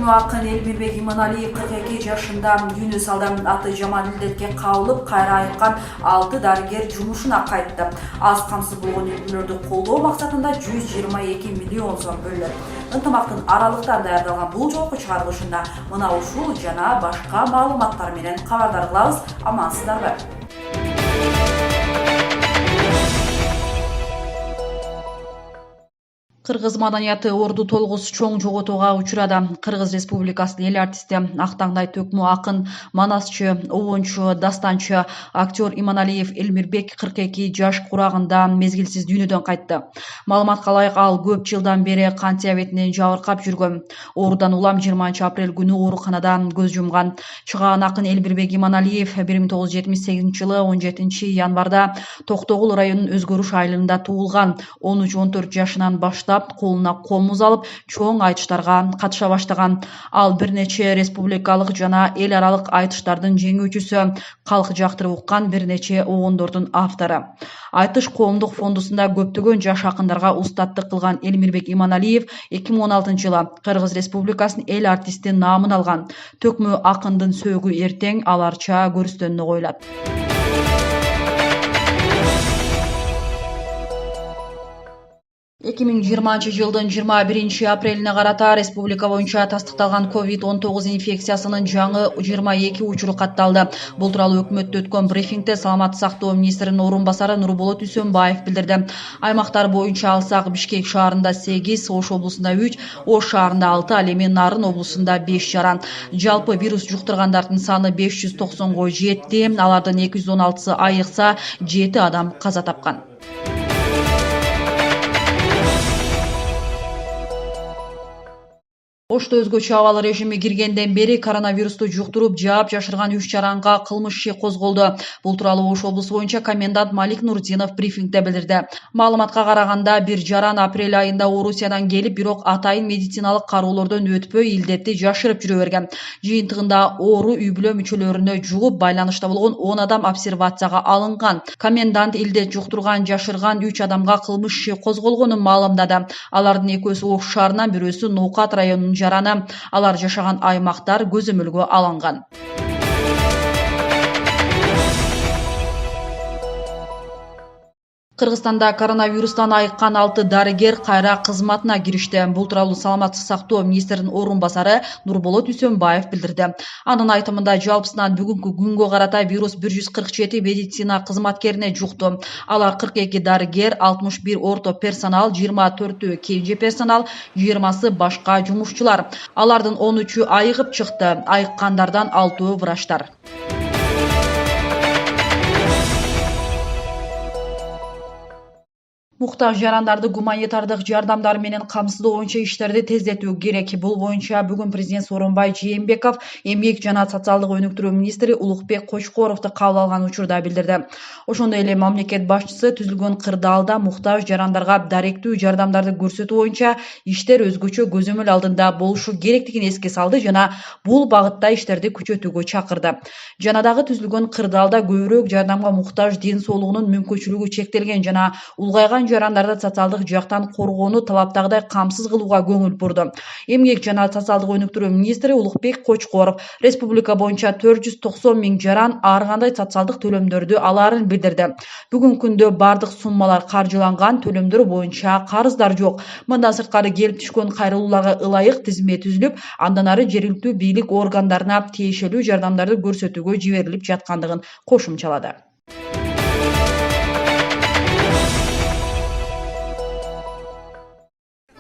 Tökmө акын Элмирбек Иманалиев 42 жашында дүйнө салды. Аты жаман илдетке кабылып, кайра айыккан 6 дарыгер жумушуна кайтты. Аз камсыз болгон үй-бүлөлөрдү колдоо максатында 122 миллион сом бөлүнөт. Ынтымактын аралыктан даярдалган бул жолку чыгарылышында мына ушул жана башка маалыматтар менен кабардар кылабыз. Амансыздарбы? Кыргыз маданияты орду толгус чоң жоготууга учурады. Кыргыз Республикасынын эл артисти Актаңдай Төкмө акын, манасчы, обончу, дастанчы актер Иманалиев Элмирбек 42 жаш курагында мезгилсиз дүйнөдөн кайтты. Маалыматка ылайык, ал көп жылдан бери кан диабетинен жабыркап жүргөн. Оорудан улам 20 апрель күнү ооруканада көз жумган. Чыган акын Элмирбек Иманалиев 1978 жылы 17 январда Токтогул районунун Өзгөрүш айылында туулган. 13-14 жашынан баштап колуна комуз алып, чоң айтыштарга катыша баштаган. Ал бир нече республикалык жана эл аралык айтыштардын жеңүүчүсү, калк жактырып уккан бир нече огондордун автору. Айтыш коомдук фондусунда көптөгөн жаш акындарга устаттык кылган Элмирбек Иманалиев 2016 жылы Кыргыз Республикасынын эл артисти наамын алган. Төкмө акындын сөөгү эртең аларча көрүстөнүнө коюлат. 2020 жылдын 21 апрелине карата республика боюнча тастыкталган COVID-19 инфекциясынын жаңы 22 учуру катталды. Бул тууралуу өкмөттө өткөн брифингде саламаттык сактоо министринин орун басары Нурболот Үсөнбаев билдирди. Аймактар боюнча алсак, Бишкек шаарында 8, Ош облусунда 3, Ош шаарында 6, ал эми Нарын облусунда 5 жаран. Жалпы вирус жуктургандардын саны 590го жетти. Алардын 216сы айыкса, 7 адам каза тапкан. Ошто өзгөчө абал режими киргенден бери коронавирусту жуктуруп, жаап жашырган 3 жаранга кылмыш иши козголду. Бул тууралуу Ош облусу боюнча комендант Малик Нурдинов брифингде билдирди. Маалыматка караганда, бир жаран апрель айында Орусиядан келип, бирок атайын медициналык кароолордон өтпөй илдетти жашырып жүрө берген. Жыйынтыгында оору үй-бүлө мүчөлөрүнө жугуп, байланышта болгон 10 адам обсервацияга алынган. Комендант илдет жуктурган жашырган 3 адамга кылмыш иши козголгонун маалымдады. Алардын экөөсү Ош шаарынан, бирөөсү Ноокат районунун жараны. Алар жашаган аймактар көзөмөлгө алынган. Кыргызстанда коронавирустан айыккан 6 дарыгер кайра кызматына киришти. Бул тууралуу саламаттык сактоо министринин орун басары Нурболот Үсөнбаев билдирди. Анын айтымында, жалпысынан бүгүнкү күнгө карата вирус 147 медицина кызматкерине жукту. Алар 42 дарыгер, 61 орто персонал, 24 кенже персонал, 20 башка жумушчулар. Алардын 13 айыгып чыкты. Айыккандардан 6 врачтар. Муктаж жарандарды гуманитардык жардамдар менен камсыздоо боюнча иштерди тездетүү керек. Бул боюнча бүгүн президент Сооронбай Жээнбеков эмгек жана социалдык өнүктүрүү министри Улукбек Кочкоровду кабыл алган учурда билдирди. Ошондой эле мамлекет башчысы түзүлгөн кырдаалда муктаж жарандарга даректүү жардамдарды көрсөтүү боюнча иштер өзгөчө көзөмөл алдында болушу керектигин эске салды жана бул багытта иштерди күчөтүүгө чакырды. Жана дагы түзүлгөн кырдаалда көбүрөөк жардамга муктаж ден соолугунун мүмкүнчүлүгү чектелген жана улгайган жарандарды социалдык жактан коргоону талаптагыдай камсыз кылууга көңүл бурду. Эмгек жана социалдык өнүктүрүү министри Улукбек Кочкоров республика боюнча 490 000 жаран ар кандай социалдык төлөмдөрдү алаарын билдирди. Бүгүнкү күндө бардык суммалар каржыланган, төлөмдөр боюнча карыздар жок. Мындан сырткары келип түшкөн кайрылууларга ылайык тизме түзүлүп, андан ары жергиликтүү бийлик органдарына тиешелүү жардамдарды көрсөтүүгө жиберилип жаткандыгын кошумчалады.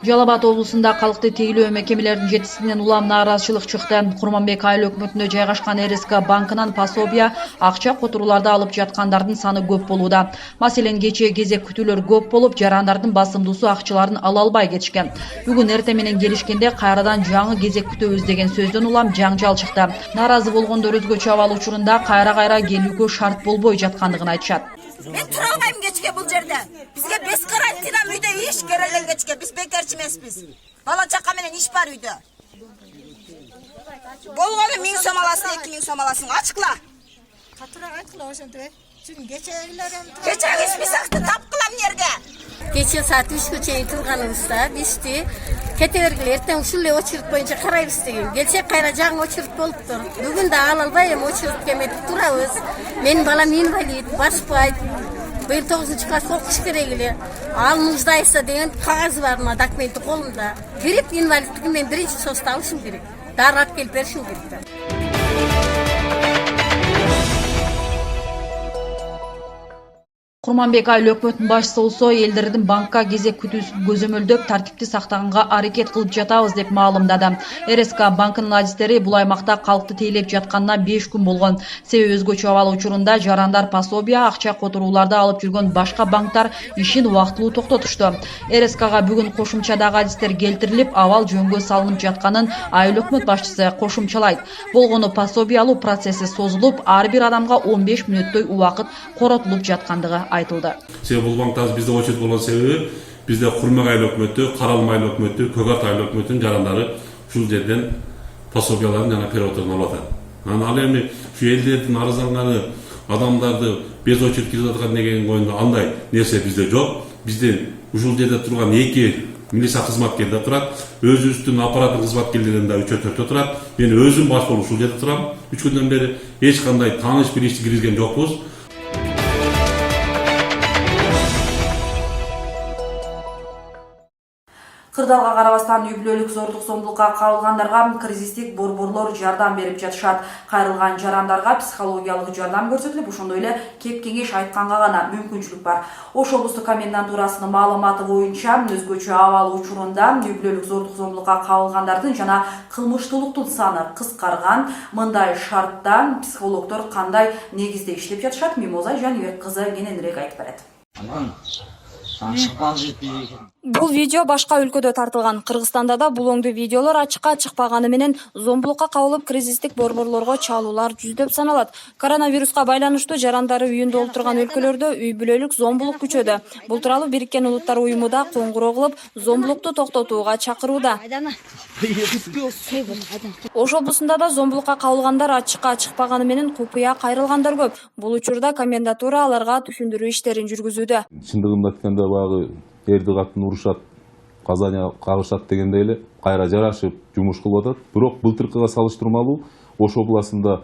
Жалал Абад облусунда калкты тейлөө мекемелеринин жетисинен улам нааразычылык чыкты. Курманбек айыл өкмөтүндө жайгашкан РСК банкынан пособия, акча которууларды алып жаткандардын саны көп болууда. Маселен, кечээ кезек күтүүлөр көп болуп, жарандардын басымдуусу акчаларын ала албай кетишкен. Бүгүн эртең менен келишкенде кайрадан жаңы кезек күтөбүз деген сөздөн улам жаңжал чыкты. Нааразы болгондор өзгөчө абал учурунда кайра келүүгө шарт болбой жаткандыгын айтышат. Мен тура албайм кечке бул жерде. Бизге 5 карантина үйдө иш керелген кечке. Биз бекерчи эмеспиз. Бала чака менен иш бар үйдө. Болгону 1000 сом аласың, 2000 сом аласың. Ачыкла. Катыраак айткыла ошентип. Kecha hiçbir sakta tap kılam yerge. Kecha saat 3'e çeyin turganımızda bişti. Ketevergil erten uşulle oçurut boyunca karayız degen. Gelsek kayrajan oçurut boluptur. Bugün de alalbayım oçurut kemetip turabız. Menin balam invalid, basbayt. Bıyıl 9-nji klass okuş keregili. Al muzdaysa degen kagazı var mı, dokumenti kolumda. Girip invalidliği men 1-nji sosta alışım gerek. Darrat kelip berişim gerek. Kurmanbek Ayыл өкмөтүнүн башчысы болсо элдердин банкка кезек күтүүсүн көзөмөлдөп тартипти сактаганга аракет кылып жатабыз деп маалымдады. РСК банкынын адистери бул аймакта калкты тейлеп жатканына 5 күн болгон. Себеби өзгөчө абал учурунда жарандар пособия, акча которууларды алып жүргөн башка банктар ишин убактылуу токтотушту. РСКга бүгүн кошумча дагы адистер келтирилип, абал жөнгө салынып жатканын Айыл өкмөт башчысы кошумчалайт. Болгону пособия алуу процесси созулуп, ар бир адамга 15 мүнөттөй убакыт коротулуп жаткандыгы айтылды. Себеби бул банктар бизде очередь болгон себеби бизде Курмак Айыл өкмөтү, Каралма Айыл өкмөтү, Көк Ат Айыл өкмөтүнүн жарандары ушул жерден пособияларын жана переводдорун алып атат. Ал эми ушу элдердин арызданганы адамдарды без очередь кирип жаткан деген коюнда андай нерсе бизде жок. Бизде ушул жерде турган 2 милиция кызматкери да турат, өзүбүздүн аппараттын кызматкерлеринен да 3-4 турат. Мен өзүм баш болуп ушул жерде турам. 3 күндөн бери эч кандай тааныш бир ишти киргизген жокпуз. Кырдаалга карабастан үй бүлөлүк зордук зомбулукка кабылгандарга кризистик борборлор жардам берип жатышат. Кайрылган жарандарга психологиялык жардам көрсөтүлүп, ошондой эле кеп кеңеш айтканга гана мүмкүнчүлүк бар. Ош облустук комендантурасынын маалыматы боюнча, өзгөчө абал учурунда үй бүлөлүк зордук зомбулукка кабылгандардын жана кылмыштуулуктун саны кыскарган. Мындай шартта психологдор кандай негизде иштеп жатышат? Мимоза Жаныбек кызы кененирээк айтып берет. Бул видео башка өлкөдө тартылган. Кыргызстанда да бул оңдуу видеолор ачыкка чыкпаганы менен зомбулукка кабылып, кризистик борборлорго чалуулар жүздөп саналат. Коронавируска байланыштуу жарандары үйүндө отурган өлкөлөрдө үй бүлөлүк зомбулук күчөдө. Бул тууралуу Бириккен Улуттар уюму да коңгуроо кылып, зомбулукту токтотууга чакырууда. Ош облусунда да зомбулукка кабылгандар ачыкка чыкпаганы менен купуя кайрылгандар көп. Бул учурда комендатура аларга түшүндүрүү иштерин жүргүзүүдө. Чындыгында айтканда баягы эрди катын урушат, казания кагышат дегендей эле кайра жарашып жумуш кылып атат. Бирок былтыркыга салыштырмалуу Ош областында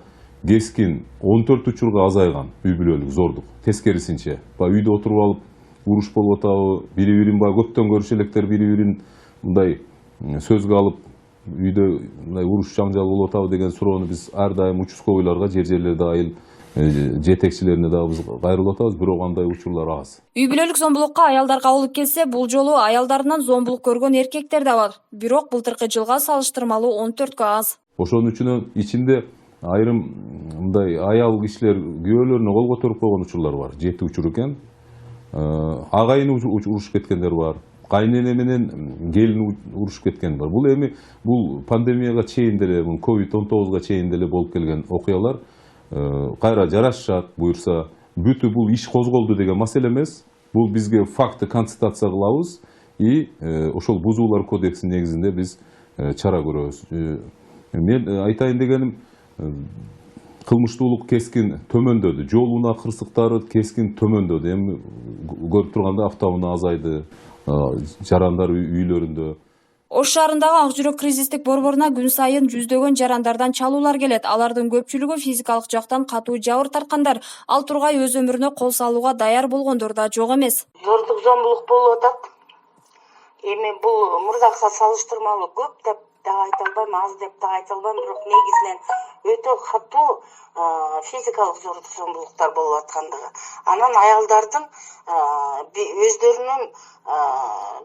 кескин 14 учурга азайган үй бүлөлүк зордук. Тескерисинче, баягы үйдө отуруп алып уруш болуп атабы, бири-бирин баягы көптөн көрүшө электер, бири-бирин мындай сөзгө алып үйдө мындай уруш жаңжал болуп атабы деген суроону биз ар дайым участковыйларга, жерлерде айыл жетекчилерине дагы биз кайрылып атабыз, бирок андай учурлар аз. Үй бүлөлүк зомбулукка аялдарга алып келсе, бул жолу аялдарынан зомбулук көргөн эркектер да бар. Бирок былтыркы жылга салыштырмалуу 14кө аз. Ошонун үчүн ичинде айрым мындай аял кишилер күйөөлөрүнө кол көтөрүп койгон учурлар бар. 7 учур экен. Агайын урушуп кеткендер бар. Кайнене менен келин урушуп кеткен бар. Бул эми бул пандемияга чейин деле, COVID-19га чейин деле болуп келген окуялар. Кайра жарашышат буюрса, бүтү бул иш козголду деген маселе эмес. Бул бизге факты констатация кылабыз и ошол бузуулар кодексинин негизинде биз чара көрөбүз. Мен айтайын дегеним, кылмыштуулук кескин төмөндөдү. Жол унаа кырсыктары кескин төмөндөдү. Эми көрүп турганда автоунаа азайды, жарандар үйлөрүндө. Ош шаарындагы Ак жүрөк кризистик борборуна күн сайын жүздөгөн жарандардан чалуулар келет. Алардын көпчүлүгү физикалык жактан катуу жабыр тарткандар. Ал тургай өз өмүрүнө кол салууга даяр болгондор да жок эмес. Зордук зомбулук болуп атат. Эми бул мурдакка салыштырмалуу көп деп да айта албайм, аз деп да айта албайм, бирок негизинен өтө катуу физикалык зордук зомбулуктар болуп аткандыгы. Анан аялдардын өздөрүнүн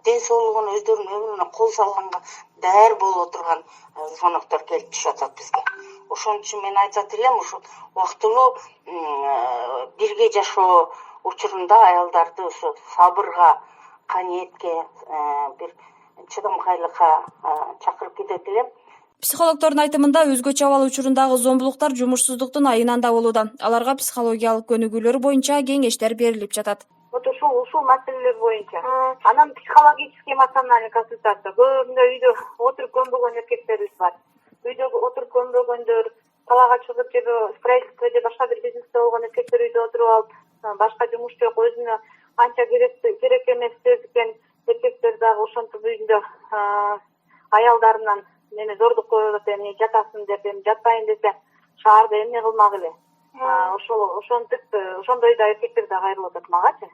ден соолугуна, өздөрүнүн өмүрүнө кол салганга даяр болуп отурган звоноктор келип түшүп атат бизге. Ошон үчүн мен айтат элем, ушул убактылуу бирге жашоо учурунда аялдарды ошо сабырга, каниетке, бир чыдамкайлыкка чакырып кетет элем. Психологдордун айтымында өзгөчө абал учурундагы зомбулуктар жумушсуздуктун айынан да болууда. Аларга психологиялык көнүгүүлөр боюнча кеңештер берилип жатат. Вот ушул маселелер боюнча. Анан психологический эмоциональный консультация. Көбүндө үйдө отуруп көнбөгөн эркектерибиз бар. Үйдө отуруп көнбөгөндөр, талаага чыгып же строительство же башка бир бизнесте болгон эркектер үйдө отуруп алып, башка жумуш жок, өзүнө канча керек эместердикен эркектер дагы ошентип үйүндө аялдарынан мени зордук көрүп атат, эмне жатасың деп, эми жатпайын десе шаарда эмне кылмак эле. Ошентип ошондой да эркектер да кайрылып атат магачы.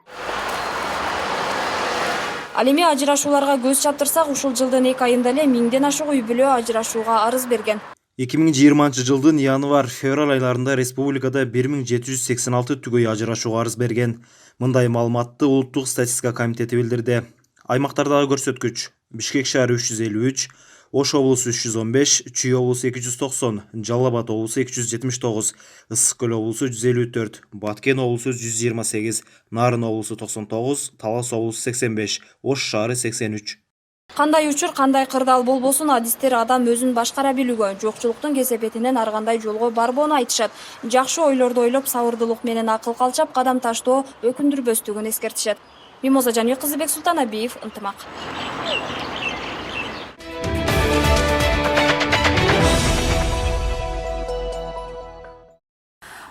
Ал эми ажырашууларга көз чаптырсак, ушул жылдын 2 айында эле 1000ден ашык үй бүлө ажырашууга арыз берген. 2020 жылдын январь-февраль айларында республикада 1786 түгөй ажырашууга арыз берген. Мындай маалыматты Улуттук статистика комитети билдирди. Аймактардагы көрсөткүч: Бишкек шаары 353, Ош облусу 315, Чүй облусу 290, Жалал Абад облусу 279, Ысык Көл облусу 154, Баткен облусу 128, Нарын облусу 99, Талас облусу 85, Ош шаары 83. Кандай учур, кандай кырдаал болбосун, адистер адам өзүн башкара билүүгө, жокчулуктун кесепетинен ар кандай жолго барбоону айтышат. Жакшы ойлорду ойлоп, сабырдуулук менен акыл калчап кадам таштоо өкүндүрбөстүгүн эскертишет. Мимоза Жаныбек кызы, Бек Султанабиев, Ынтымак.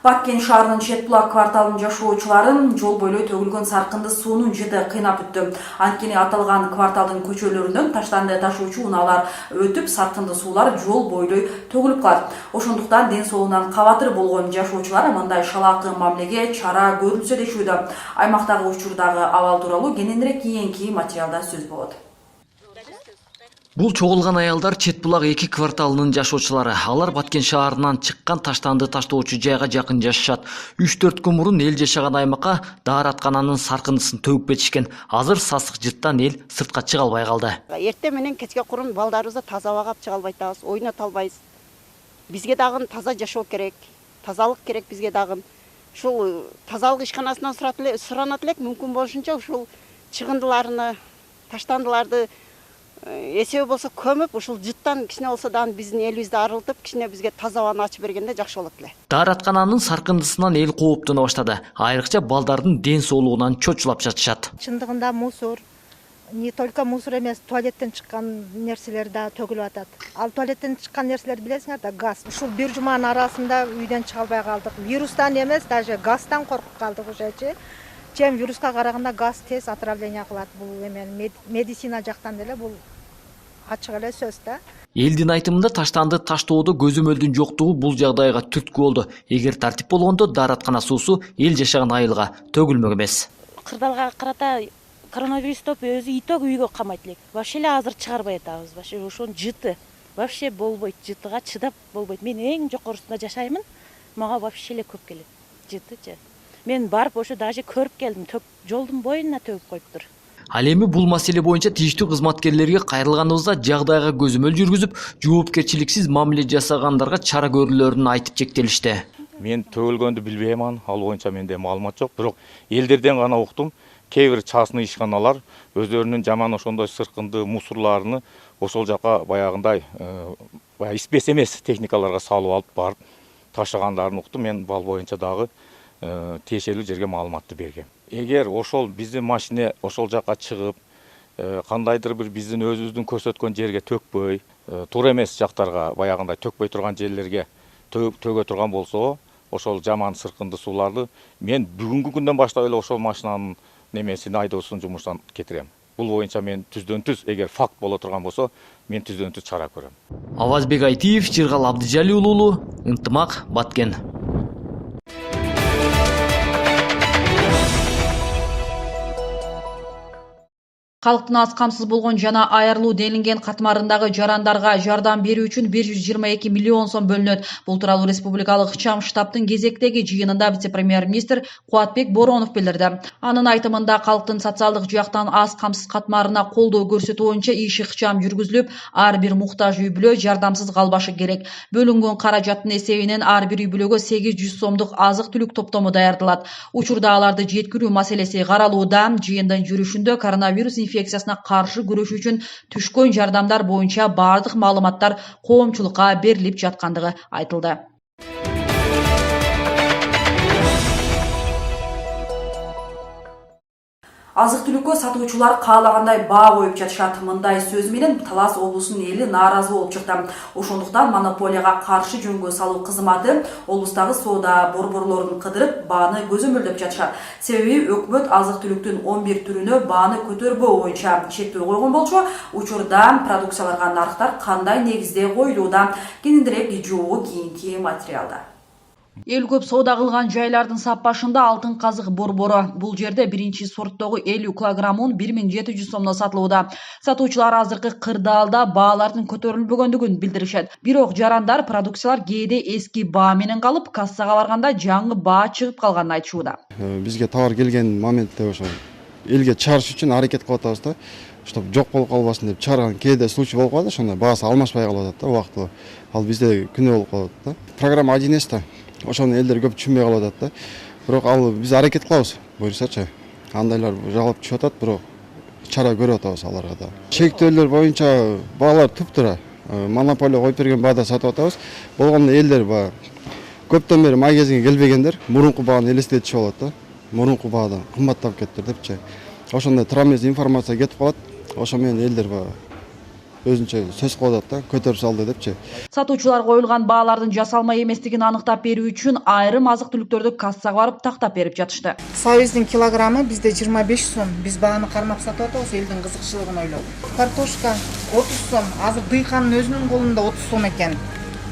Баткен шаарынын Четбулак кварталынын жашоочуларын жол бойлой төгүлгөн саркынды суунун жыты кыйнап өттү. Анткени аталган кварталдын көчөлөрүнөн таштанды ташуучу унаалар өтүп, саркынды суулар жол бойлой төгүлүп калат. Ошондуктан ден соолугунан кабатыр болгон жашоочулар мындай шалаакы мамилеге чара көрүлсө дешүүдө. Аймактагы учурдагы абал тууралуу кененирээк кийинки материалда сөз болот. Бул чогулган аялдар Четбулак 2 кварталынын жашоочулары. Алар Баткен шаарынан чыккан таштанды таштоочу жайга жакын жашашат. 3-4 күн мурун эл жашаган аймакка Даараткананын саркындысын төгүп кетишкен. Азыр сасык жыттан эл сыртка чыга албай калды. Эртең менен кечке курун балдарыбызды таза абага чыга албай атабыз, ойното албайбыз. Бизге дагы таза жашоо керек, тазалык керек бизге дагы. Ушул тазалык ишканасынан суранат элек, мүмкүн болушунча ушул чыгындыларны, таштандыларды эсеби болсо көмүп, ушул жыттан кичине болсо дагы биздин элибизди арылтып, кичине бизге таза абаны ачып бергенде жакшы болот эле. Даараткананын саркындысынан эл кооптуна баштады. Айрыкча балдардын ден соолугунан чочулап жатышат. Чындыгында мусор, не только мусор эмес, туалеттен чыккан нерселер да төгүлүп атат. Ал туалеттен чыккан нерселер билесиңер да, газ. Ушул бир жуманын арасында үйдөн чыга албай калдык. Вирустан эмес, даже газдан коркуп калдык ушечи. Чем вируска караганда газ тез отравление кылат. Бул эме медицина жактан деле бул ачык эле сөз да. Элдин айтымында таштанды таштоодо көзөмөлдүн жоктугу бул жагдайга түрткү болду. Эгер тартип болгондо Даараткана суусу эл жашаган айылга төгүлмөк эмес. Кырдаалга карата коронавируступ өзү иток үйгө камайт элек. Вообще эле азыр чыгарбай атабыз. Вообще ошон жыты вообще болбойт, жытыга чыдап болбойт. Мен эң жокорусунда жашаймын. Мага вообще эле көп келет. Жытычы. Мен барып ошо даже көрүп келдим. Жолдун боюна төгүп коюптур. Ал эми бул маселе боюнча тийиштүү кызматкерлерге кайрылганыбызда жагдайга көзөмөл жүргүзүп, жоопкерчиликсиз мамиле жасагандарга чара көрүүлөрүн айтып чектелишти. Мен төгүлгөндү билбейм, ал боюнча менде маалымат жок. Бирок элдерден гана уктум. Кээ бир частный ишканалар өздөрүнүн жаман ошондой сыркынды мусорларını ошол жака баягындай испес эмес техникаларга салып алып барып ташагандарын уктум. Мен бал боюнча дагы тиешелүү жерге маалыматты бергем. Эгер ошол биздин машина ошол жака чыгып, кандайдыр бир биздин өзүбүздүн көрсөткөн жерге төкпөй, туура эмес жактарга баягындай төкпөй турган жерлерге төгө турган болсо, ошол жаман сыркынды сууларды мен бүгүнкү күндөн баштап эле ошол машинанын немесин айдоосун жумуштан кетирем. Бул боюнча мен түздөн-түз эгер факт боло турган болсо, мен түздөн-түз чара көрөм. Авазбек Айтиев, Жыргал Абдыжалил уулу, Ынтымак, Баткен. Халықтың аз камсыз болгон жана айырылуу делинген катмарындагы жарандарга жардам берүү үчүн 122 миллион сом бөлүнөт. Бул тууралуу республикалык чам штабтын кезектеги жыйынында вице-премьер-министр Кубатбек Боронов билдирди. Анын айтымында калктын социалдык жактан аз камсыз катмарына колдоо көрсөтүү боюнча иш ыкчам жүргүзүлүп, ар бир муктаж үй бүлө жардамсыз калбашы керек. Бөлүнгөн каражаттын эсебинен ар бир үй бүлөгө 800 сомдук азык-түлүк топтому даярдалат. Учурда аларды жеткирүү маселеси каралууда. Жыйындын жүрүшүндө коронавирус инфекциясына каршы күрөшүү үчүн түшкөн жардамдар боюнча бардык маалыматтар коомчулукка берилип жаткандыгы айтылды. Азык-түлүккө сатуучулар каалагандай баа коюп жатышат. Мындай сөз менен Талас облусунун эли нааразы болуп чыкты. Ошондуктан монополияга каршы жөнгө салуу кызматы облустагы соода борборлорун кыдырып, бааны көзөмөлдөп жатышат. Себеби өкмөт азык-түлүктүн 11 түрүнө бааны көтөрбөө боюнча шектөө койгон болчу. Учурда продукцияларга нарыктар кандай негизде коюлууда? Кененирээк жообу кийинки материалда. Эл көп соода кылган жайлардын саппашында алтын казык борбору. Бул жерде биринчи сорттогу 50 килограмм un 1700 сомдон сатылууда. Сатуучулар азыркы кырдаалда баалардын көтөрүлбөгөндүгүн билдиришет. Бирок жарандар продукциялар кээде эски баа менен калып, кассага барганда жаңы баа чыгып калганын айтышууда. Бизге товар келген моментте ошо элге чыгарыш үчүн аракет кылып атабыз да. Чтоб жок болуп калбасын деп чыгарган кээде случай болуп калат, ошондо баасы алмашпай калып атат да убактылуу. Ал бизде күнөө болуп калат да. Программа 1С да. Ошону элдер көп түшүнбөй калып атат да. Бирок ал биз аракет кылабыз, буюрсачы. Андайлар жалап түшүп атат, бирок чара көрүп атабыз аларга да. Чектөөлөр боюнча баалар туп-тура монополия коюп берген баада сатып атабыз. Болгондо элдер баа көптөн бери май кезине келбегендер мурунку бааны элестетишип алат да. Мурунку баадан кымбаттап кеттир депчи. Ошондой трамез информация кетип калат. Ошо менен элдер баа өзүнчө сөз кылып атат да, көтөрүп салды депчи. Сатуучулар коюлган баалардын жасалма эместигин аныктап берүү үчүн айрым азык-түлүктөрдү кассага барып тактап берип жатышты. Сабиздин килограммы бизде 25 сом. Биз бааны кармап сатып атабыз, элдин кызыкчылыгын ойлоп. Картошка 30 сом. Азыр дыйкандын өзүнүн колунда 30 сом экен.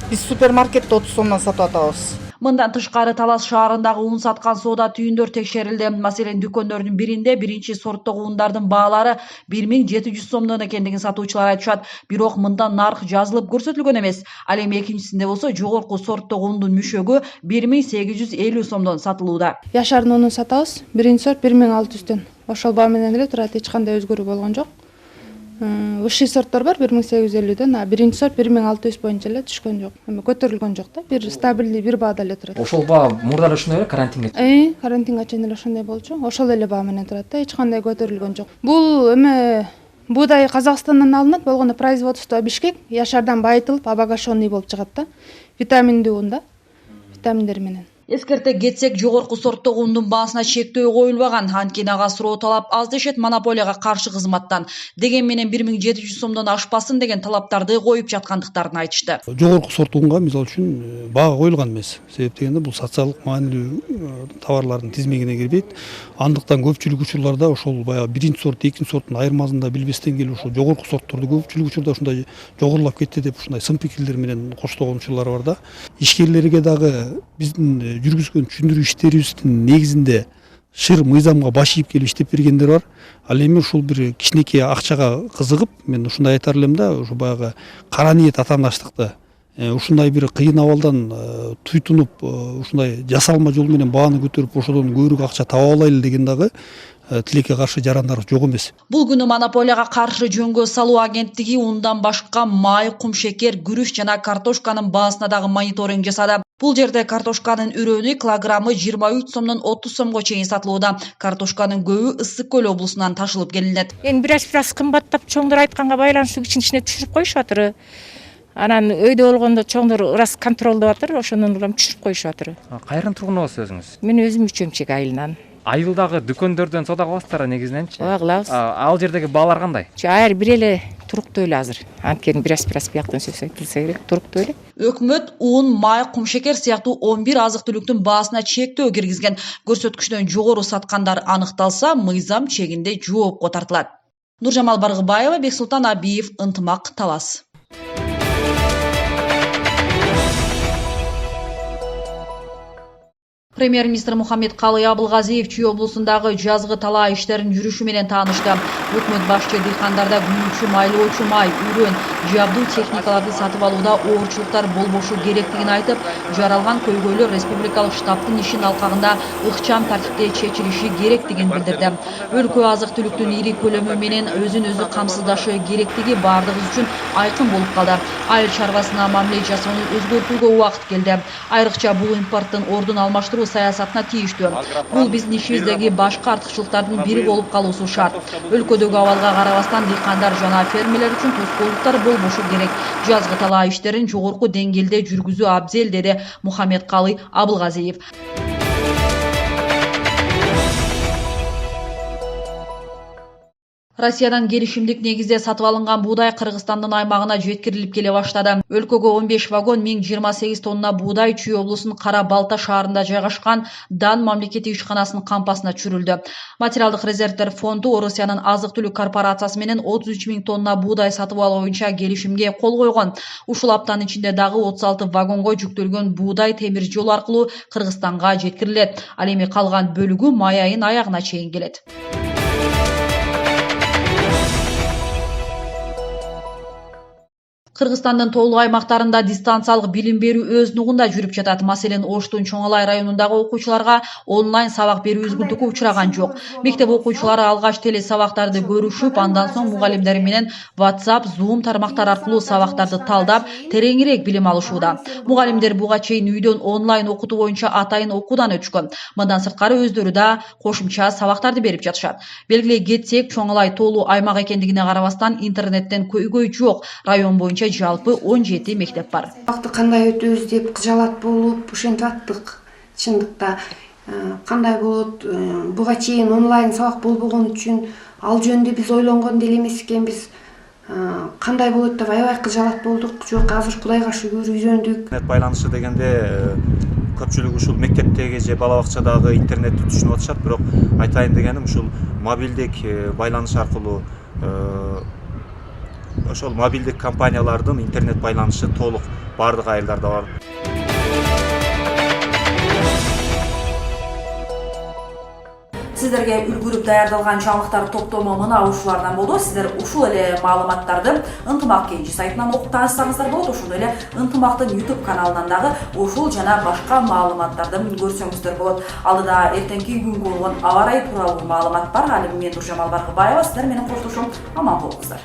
Биз супермаркетте 30 сомдон сатып атабыз. Мындан тышкары Талас шаарындагы un саткан соода түйүндөр текшерилди. Маселен, дүкөндөрдүн биринде биринчи сорттогу ундардын баалары 1700 сомдон экендигин сатуучулар айтышат. Бирок мында нарх жазылып көрсөтүлгөн эмес. Ал эми экинчисинде болсо жогорку сорттогу ундун мүшөгү 1850 сомдон сатылууда. Яшардын унун сатабыз. Биринчи сорт 1600төн. Ошол баа менен эле турат, эч кандай өзгөрүү болгон жок. Высший сорттор бар 1850дөн, а биринчи сорт 1600 боюнча эле түшкөн жок. Эми көтөрүлгөн жок да. Бир стабилдүү бир баада эле турат. Ошол баа мурда эле ошондой эле карантинге. Карантинге чейин эле ошондой болчу. Ошол эле баа менен турат да, эч кандай көтөрүлгөн жок. Бул эме буудай Казакстандан алынат, болгондо производство Бишкек, Яшардан байытылып, обогащенный болуп чыгат да. Витаминдүү un да. Витаминдер менен. Эскерте кетсек, жогорку сорттогу ундун баасына чектөө коюлбаган. Анткени ага суроо талап аз дешет монополияга каршы кызматтан. Деген менен 1700 сомдон ашпасын деген талаптарды коюп жаткандыктарын айтышты. Жогорку сорт унга мисалы үчүн баа коюлган эмес. Себеп дегенде бул социалдык маанилүү товарлардын тизмегине кирбейт. Андыктан көпчүлүк учурларда ошол баягы биринчи сорт, экинчи сорттун айырмасын да билбестен келип ошол жогорку сортторду көпчүлүк учурда ушундай жогорулап кетти деп ушундай сын пикирлер менен коштогон учурлар бар да. Ишкерлерге дагы биздин жүргүзгөн түшүндүрүү иштерибиздин негизинде шыр мыйзамга баш ийип келип иштеп бергендер бар. Ал эми ушул бир кичинекей акчага кызыгып, мен ушундай айтар элем да, ушу баягы кара ниет атаандаштыкты ушундай бир кыйын абалдан туйтунуп, ушундай жасалма жол менен бааны көтөрүп, ошодон көбүрөөк акча таба алайлы деген дагы тилекке каршы жарандар жок эмес. Бул күнү монополияга каршы жөнгө салуу агенттиги ундан башка май, кум шекер, күрүч жана картошканын баасына дагы мониторинг жасады. Бул жерде картошканын үрөнү килограммы 23 сомдон 30 сомго чейин сатылууда. Картошканын көбү Ысык көл облусунан ташылып келинет. Эми бираз кымбаттап чоңдор айтканга байланыштуу кичине түшүрүп коюшуп атыр. Анан өйдө болгондо чоңдор раз контролдоп атыр, ошондон улам түшүрүп коюшуп атыр. Кайрын тургунубуз өзүңүз? Мен өзүм үчөмчек айылынан. Айылдагы дүкөндөрдөн соода кыласыздар негизиненчи? Ооба, кылабыз. Ал жердеги баалар кандай? Айыр бир эле туруктуу эле азыр. Анткени бираз бияктан сөз айтылса керек, туруктуу эле. Өкмөт un, май, кум шекер сыяктуу 11 азык-түлүктүн баасына чектөө киргизген. Көрсөткүчтөн жогору саткандар аныкталса, мыйзам чегинде жоопко тартылат. Нуржамал Баргыбаева, Бексултан Абиев, Ынтымак, Талас. Премьер-министр Мухаммед Калый Абылгазиев Чүй облусундагы жазгы талаа иштерин жүрүшү менен таанышты. Өкмөт башчы дыйкандарда күнүкчү, майлоочу май, үрөн, жабдуу техникаларды сатып алууда оорчулуктар болбошу керектигин айтып, жаралган көйгөйлөр республикалык штабтын ишин алкагында ыкчам тартипте чечилиши керектигин билдирди. Өлкө азык-түлүктүн ири көлөмү менен өзүн өзү камсыздашы керектиги бардыгыбыз үчүн айкын болуп калды. Айыл чарбасына мамиле жасоону өзгөртүүгө убакыт келди. Айрыкча бул импорттун ордун алмаштыруу саясатына тийиштүү. Бул биздин ишибиздеги башкы артыкчылыктардын бири болуп калуусу шарт. Өлкөдөгү абалга карабастан дыйкандар жана фермерлер үчүн тоскоолдуктар болбошу керек. Жазгы талаа иштерин жогорку деңгээлде жүргүзүү абзел, деди Мухаммед Калый Абылгазиев. Россиядан келишимдик негизде сатып алынган буудай Кыргызстандын аймагына жеткирилип келе баштады. Өлкөгө 15 вагон 1028 тонна буудай Чүй облусунун Кара Балта шаарында жайгашкан Дан мамлекеттик ишканасынын кампасына чүрүлдү. Материалдык резервдер фонду Орусиянын азык-түлүк корпорациясы менен 33 000 тонна буудай сатып алуу боюнча келишимге кол койгон. Ушул аптанын ичинде дагы 36 вагонго жүктөлгөн буудай темир жол аркылуу Кыргызстанга жеткирилет. Ал эми калган бөлүгү май айынын аягына чейин келет. Кыргызстандын тоолуу аймактарында дистанциялык билим берүү өз нугунда жүрүп жатат. Маселен, Оштун Чоңалай районундагы окуучуларга онлайн сабак берүү үзгүлтүккө учураган жок. Мектеп окуучулары алгач теле сабактарды көрүшүп, андан соң мугалимдери менен WhatsApp, Zoom тармактары аркылуу сабактарды талдап, тереңирээк билим алышууда. Мугалимдер буга чейин үйдөн онлайн окутуу боюнча атайын окуудан өткөн. Мындан сырткары өздөрү да кошумча сабактарды берип жатышат. Белгилей кетсек, Чоңалай тоолуу аймак экендигине карабастан интернеттен көйгөй жок. Район боюнча жалпы 17 мектеп бар. Вакытты кандай өтөбүз деп кыжалат болуп ушентип аттык. Чындыкта кандай болот? Буга чейин онлайн сабак болбогон үчүн ал жөнүндө биз ойлонгон деле эмес экенбиз. Кандай болот деп аябай кыжалат болдук. Жок, азыр Кудайга шүгүр үйрөндүк. Интернет байланышы дегенде көпчүлүк ушул мектептеги же бала бакчадагы интернетти түшүнүп атышат, бирок айтайын дегеним ушул мобилдик байланыш аркылуу ошол мобилдик компаниялардын интернет байланышы толук бардык айылдарда бар. Сиздерге үлгүрүп даярдалган жаңылыктар топтому мына ушулардан болду. Сиздер ушул эле маалыматтарды Ынтымак KG сайтынан окуп таанышсаңыздар болот. Ошондой эле Ынтымактын YouTube каналынан дагы ушул жана башка маалыматтарды көрсөңүздөр болот. Алдыда эртеңки күнгө болгон аба ырайы тууралуу маалымат бар. Ал эми мен Нуржамал Баркыбаева, сиздер менен коштошом. Аман болуңуздар.